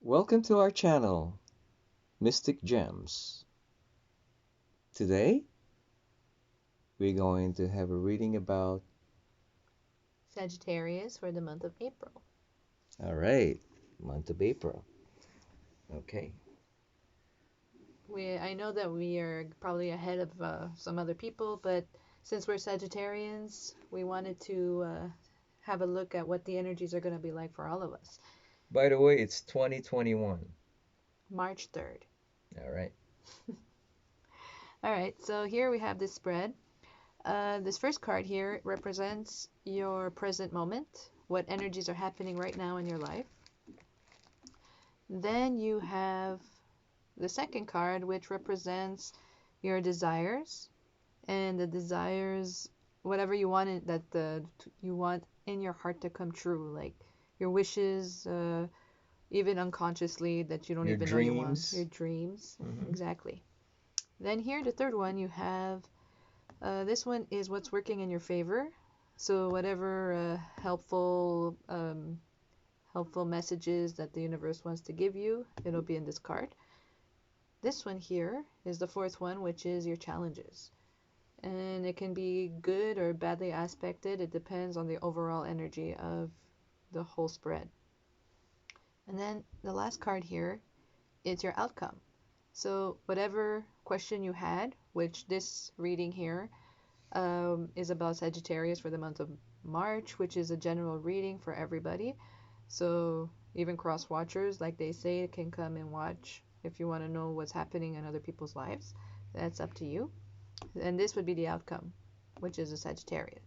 Welcome to our channel, Mystic Gems. Today, we're going to have a reading about, Sagittarius for the month of April. all right, month of April. Okay, I know that we are probably ahead of some other people, but since we're Sagittarians, we wanted to have a look at what the energies are going to be like for all of us. by the way, it's 2021. March 3rd. All right, All right, so here we have this spread. This first card here represents your present moment, what energies are happening right now in your life. Then you have the second card, which represents your desires and the desires, whatever you want you want in your heart to come true, like your wishes, even unconsciously that you don't your even know you want, your dreams. dreams. Hmm. Exactly. Then here, the third one, you have this one is what's working in your favor. So whatever helpful messages that the universe wants to give you, it'll be in this card. This one here is the fourth one, which is your challenges. And it can be good or badly aspected. It depends on the overall energy of the whole spread. And then the last card here is your outcome. So whatever question you had, which this reading here is about Sagittarius for the month of March, which is a general reading for everybody. So even cross watchers, like they say, can come and watch if you want to know what's happening in other people's lives. That's up to you. And this would be the outcome, which is a Sagittarius,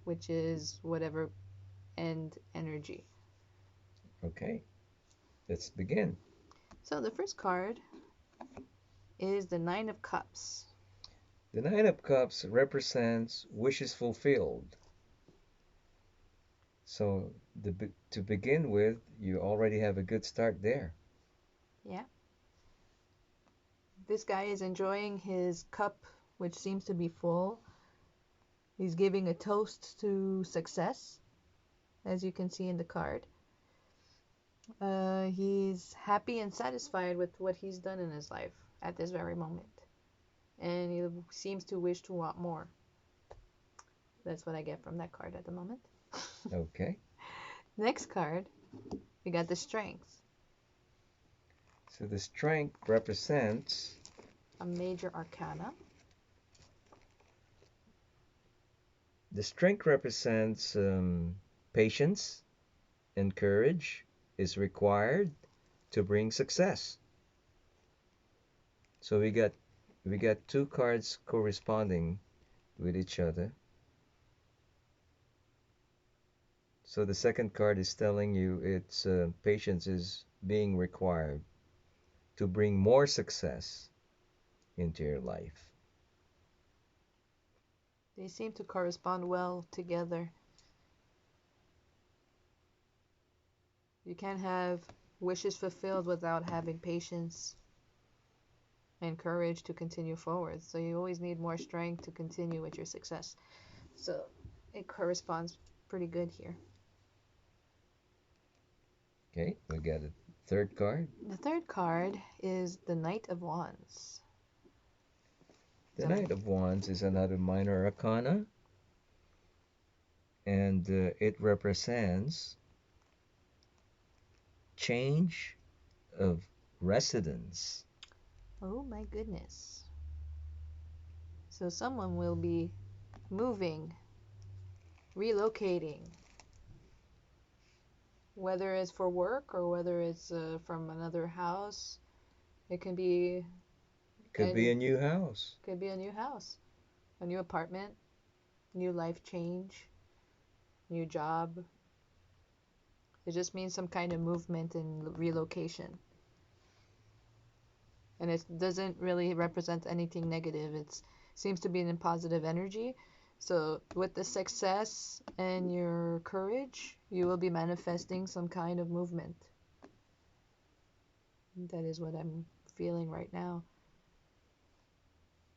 which is whatever end energy. Okay, let's begin. So the first card is the Nine of Cups. The Nine of Cups represents wishes fulfilled. So, to begin with, you already have a good start there. Yeah. This guy is enjoying his cup, which seems to be full. He's giving a toast to success, as you can see in the card. He's happy and satisfied with what he's done in his life at this very moment. And he seems to wish to want more. That's what I get from that card at the moment. Okay, Next card, we got the Strength, so the strength represents a major arcana. The strength represents patience and courage is required to bring success. So we got two cards corresponding with each other. So the second card is telling you it's patience is being required to bring more success into your life. They seem to correspond well together. You can't have wishes fulfilled without having patience and courage to continue forward. So you always need more strength to continue with your success. So it corresponds pretty good here. Okay, we got a third card. The third card is the Knight of Wands. The So Knight of Wands is another minor arcana, and it represents change of residence. oh my goodness. So someone will be moving, relocating, whether it's for work or whether it's from another house. It can be Could be any a new house. could be a new house, a new apartment, new life change, new job. It just means some kind of movement and relocation. And it doesn't really represent anything negative. It seems to be in positive energy. So with the success and your courage, you will be manifesting some kind of movement. That is what I'm feeling right now.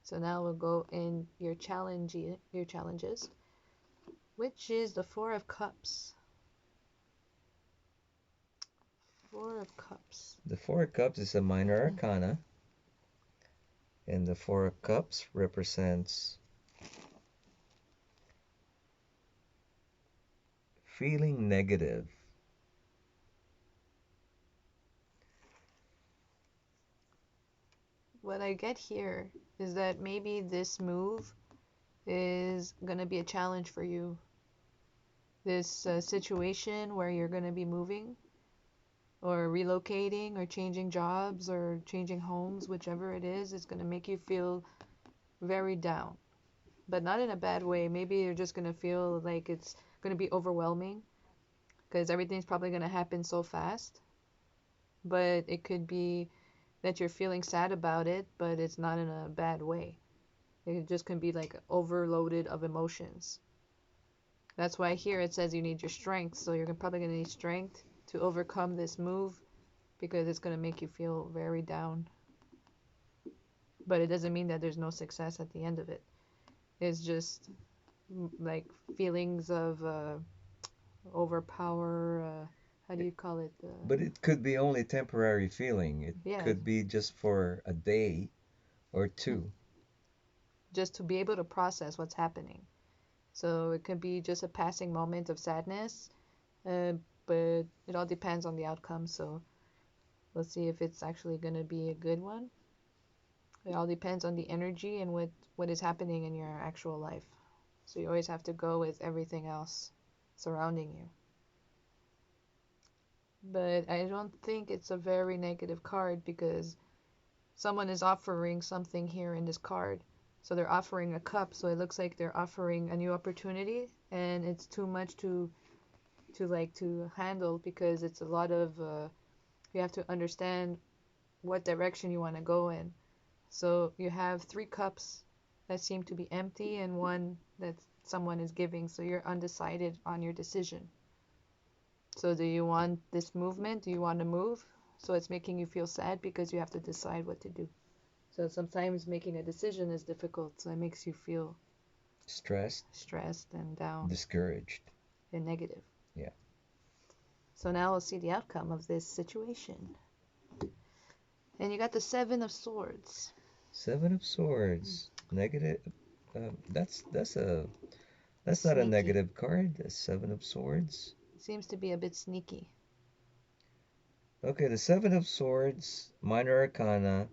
So now we'll go in your challenges, which is the Four of Cups. Four of Cups. The Four of Cups is a minor Hmm. arcana, and the Four of Cups represents feeling negative. What I get here is that maybe this move is going to be a challenge for you. This situation where you're going to be moving or relocating or changing jobs or changing homes, whichever it is going to make you feel very down. But not in a bad way. Maybe you're just going to feel like it's going to be overwhelming because everything's probably going to happen so fast. But it could be that you're feeling sad about it, but it's not in a bad way. It just can be like overloaded of emotions. That's why here it says you need your strength. So you're probably going to need strength to overcome this move because it's going to make you feel very down. But it doesn't mean that there's no success at the end of it. It's just like feelings of overpower. How do you call it? But it could be only temporary feeling. It Yeah, could be just for a day or two. just to be able to process what's happening. So it could be just a passing moment of sadness, uh, but it all depends on the outcome. So let's see if it's actually going to be a good one. It all depends on the energy and what is happening in your actual life. So you always have to go with everything else surrounding you. But I don't think it's a very negative card because someone is offering something here in this card. So they're offering a cup, so it looks like they're offering a new opportunity, and it's too much to handle because it's a lot of you have to understand what direction you want to go in. So you have three cups that seem to be empty and one that someone is giving, so you're undecided on your decision. So do you want this movement? Do you want to move? So it's making you feel sad because you have to decide what to do. So sometimes making a decision is difficult, so it makes you feel Stressed, stressed and down discouraged. and negative. Yeah. So now we'll see the outcome of this situation. And you got the Seven of Swords. Seven of Swords. Negative. That's not a Sneaky. negative card. The Seven of Swords. Seems to be a bit sneaky. Okay, the Seven of Swords, minor arcana.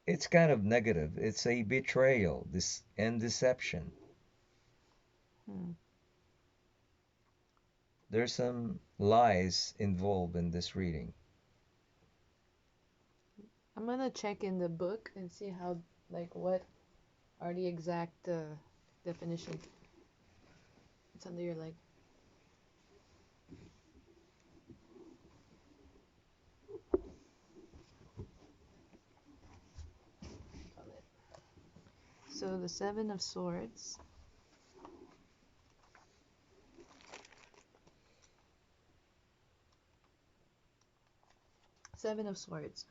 It's kind of negative. It's a betrayal, this and deception. Hmm. There's some lies involved in this reading. I'm gonna check in the book and see how, like, what are the exact definitions. It's under your leg. So the Seven of Swords. Seven of Swords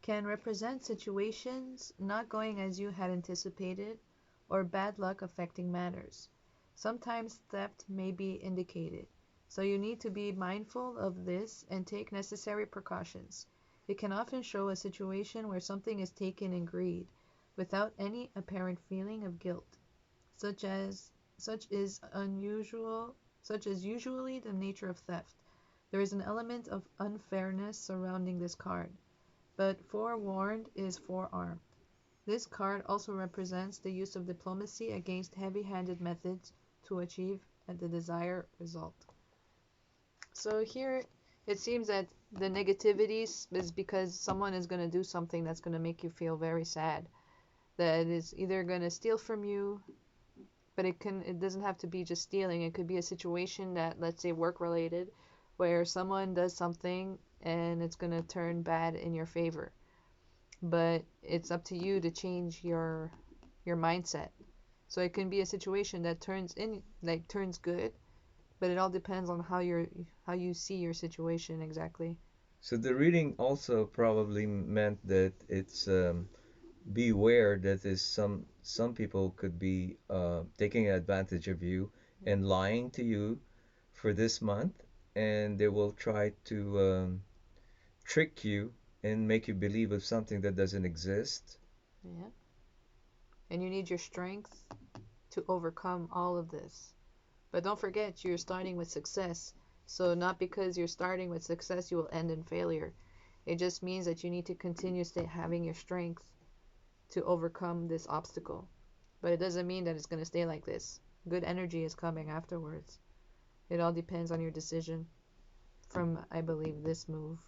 can represent situations not going as you had anticipated or bad luck affecting matters. Sometimes theft may be indicated, so you need to be mindful of this and take necessary precautions. It can often show a situation where something is taken in greed without any apparent feeling of guilt, such as such is unusual such as usually the nature of theft. There is an element of unfairness surrounding this card, but forewarned is forearmed. This card also represents the use of diplomacy against heavy-handed methods to achieve the desired result. So here it seems that the negativity is because someone is going to do something that's going to make you feel very sad. That is either going to steal from you, but it doesn't have to be just stealing. It could be a situation that, let's say, work related, where someone does something and it's going to turn bad in your favor, but it's up to you to change your mindset. So it can be a situation that turns good, but it all depends on how you see your situation exactly. So the reading also probably meant that it's beware that is some people could be taking advantage of you and lying to you for this month, and they will try to trick you and make you believe of something that doesn't exist. Yeah. And you need your strength to overcome all of this. But don't forget, you're starting with success. So, not because you're starting with success, you will end in failure. It just means that you need to continue having your strength to overcome this obstacle. But it doesn't mean that it's going to stay like this. Good energy is coming afterwards. It all depends on your decision from, I believe, this move.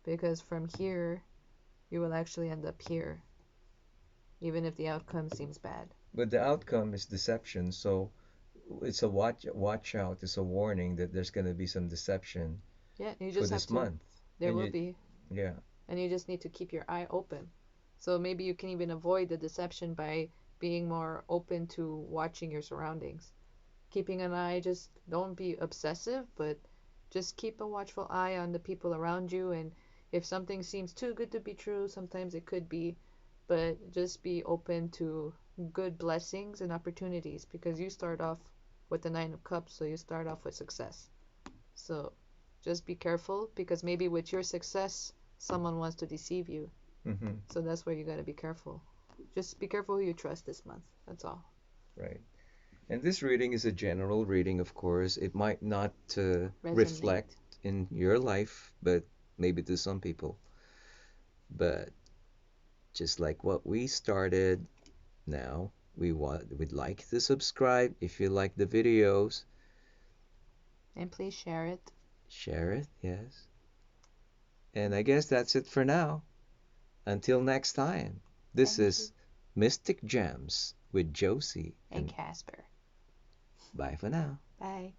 Because from here, you will actually end up here, even if the outcome seems bad. But the outcome is deception, so it's a watch out. It's a warning that there's going to be some deception Yeah, you for just have this to, month. there And will you, be, yeah. and you just need to keep your eye open. So maybe you can even avoid the deception by being more open to watching your surroundings. Keeping an eye, just don't be obsessive, but just keep a watchful eye on the people around you. And if something seems too good to be true, sometimes it could be, but just be open to good blessings and opportunities because you start off with the Nine of Cups, so you start off with success. So just be careful because maybe with your success, someone wants to deceive you. Hmm. So that's where you got to be careful. Just be careful who you trust this month. That's all. Right. And this reading is a general reading, of course. It might not reflect Resonate. in your life, but maybe to some people. But just like what we started now, we'd like to subscribe if you like the videos. And please share it. Share it, yes. And I guess that's it for now. Until next time, this Thank you. is Mystic Gems with Josie, And and Casper. bye for now. Bye.